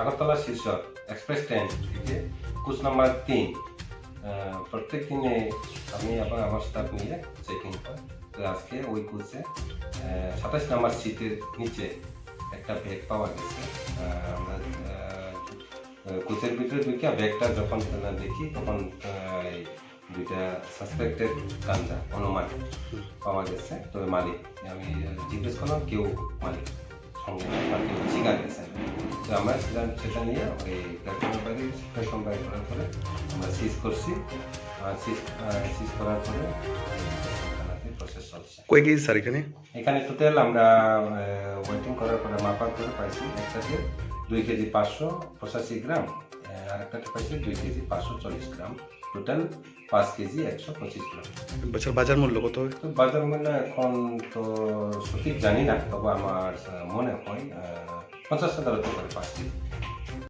Agartala Silchar express train থেকে coach number 3 প্রত্যেক দিনে আমি এবং আমার স্টাফ নিয়ে চেকিং হয়। তো আজকে ওই কোচে 27 নাম্বার সিটের নিচে একটা ব্যাগ পাওয়া গেছে। আমরা কোচের ভিতরে ঢুকে ব্যাগটা যখন দেখি তখন এই দুইটা সাসপেক্টেড গাঞ্জা অনুমান পাওয়া গেছে। তবে মালিক আমি জিজ্ঞেস করলাম কেউ মালিক সঙ্গে কেউ শিকার গেছে। তো আমরা সেটা নিয়ে ওই প্ল্যাটফর্মের বাইরে প্ল্যাটফর্ম বাইরে করার পরে আমরা সিজ করছি। সিজ করার পরে প্রসেস চলছে। কই কেজি স্যার এখানে টোটাল আমরা ওয়েটিং করার পরে মাপার করে পাইছি একটাতে 2 কেজি 585 গ্রাম, আরেকটাতে পাইছি 2 কেজি 540 গ্রাম, টোটাল 5 কেজি 125 গ্রাম। বছর বাজার মূল্য কত হবে? তো বাজার মূল্য এখন তো সঠিক জানি না, তবে আমার মনে হয় 50,000 হতে পারে 5 কেজি।